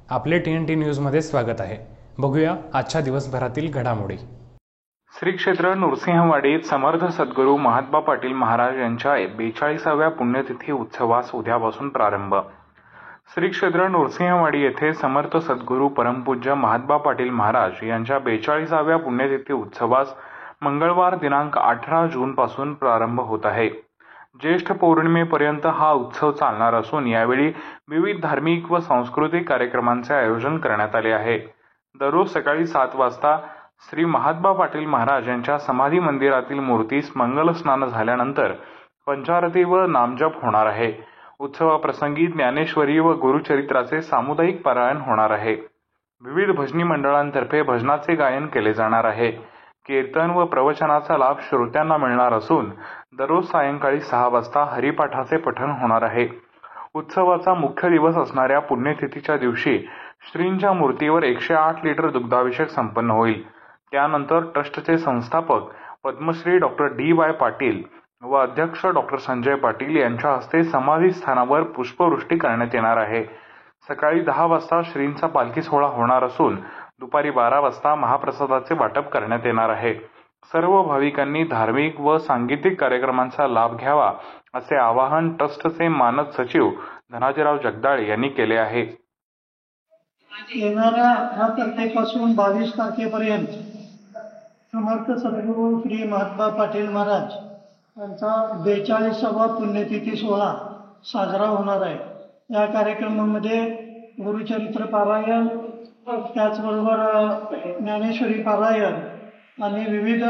आपले TNT न्यूजमध्ये स्वागत आहे। बघूया आजच्या दिवसभरातील घडामोडी। श्री क्षेत्र नृसिंहवाडीत समर्थ सद्गुरू महात्मा पाटील महाराज यांच्या 42व्या पुण्यतिथी उत्सवास उद्यापासून प्रारंभ। श्री क्षेत्र नृसिंहवाडी येथे समर्थ सद्गुरू परमपूज्य महात्मा पाटील महाराज यांच्या 42व्या पुण्यतिथी उत्सवास मंगळवार दिनांक 18 जून पासून प्रारंभ होत आहे। ज्येष्ठ पौर्णिमेपर्यंत हा उत्सव चालणार असून यावेळी विविध धार्मिक व सांस्कृतिक कार्यक्रमांचे आयोजन करण्यात आले आहे। दररोज सकाळी 7 वाजता श्री महात्मा पाटील महाराज यांच्या समाधी मंदिरातील मूर्तीस मंगल स्नान झाल्यानंतर पंचारती व नामजप होणार आहे। उत्सवाप्रसंगी ज्ञानेश्वरी व गुरुचरित्राचे सामुदायिक पारायण होणार आहे। विविध भजनी मंडळांतर्फे भजनाचे गायन केले जाणार आहे। कीर्तन व प्रवचनाचा लाभ श्रोत्यांना मिळणार असून दररोज सायंकाळी 6 वाजता हरिपाठाचे पठण होणार आहे। उत्सवाचा मुख्य दिवस असणाऱ्या पुण्यतिथीच्या दिवशी श्रींच्या मूर्तीवर 108 लिटर दुग्धाभिषेक संपन्न होईल। त्यानंतर ट्रस्टचे संस्थापक पद्मश्री डॉक्टर DY पाटील व अध्यक्ष डॉक्टर संजय पाटील यांच्या हस्ते समाधी स्थानावर पुष्पवृष्टी करण्यात येणार आहे। सकाळी 10 वाजता श्रींचा पालखी सोहळा होणार असून दुपारी 12 वाजता महाप्रसादाचे वाटप करण्यात येणार आहे। सर्व भाविकांनी धार्मिक व सांगीतिक कार्यक्रमांचा लाभ घ्यावा असे आवाहन ट्रस्टचे मानद सचिव धनाजीराव जगदाळे यांनी केले आहे। येणाऱ्या 10 तारखेपासून 22 तारखेपर्यंत समर्थ सद्गुरू श्री महात्मा पाटील महाराज यांचा 42वा पुण्यतिथी सोहळा साजरा होणार आहे। या कार्यक्रमामध्ये गुरुचरित्र पारायण, त्याचबरोबर ज्ञानेश्वरी पारायण आणि विविध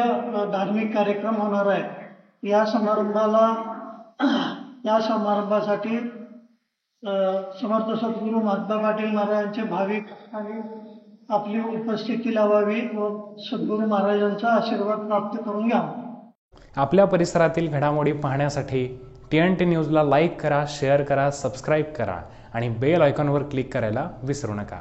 धार्मिक कार्यक्रम होणार आहे। या समारंभासाठी समर्थ सद्गुरू महात्मा पाटील महाराजांचे भाविक आणि आपली उपस्थिती लावावी व सद्गुरू महाराजांचा आशीर्वाद प्राप्त करून घ्यावा। आपल्या परिसरातील घडामोडी पाहण्यासाठी TNT न्यूजला लाईक करा, शेअर करा, सबस्क्राईब करा आणि बेल आयकॉनवर क्लिक करायला विसरू नका।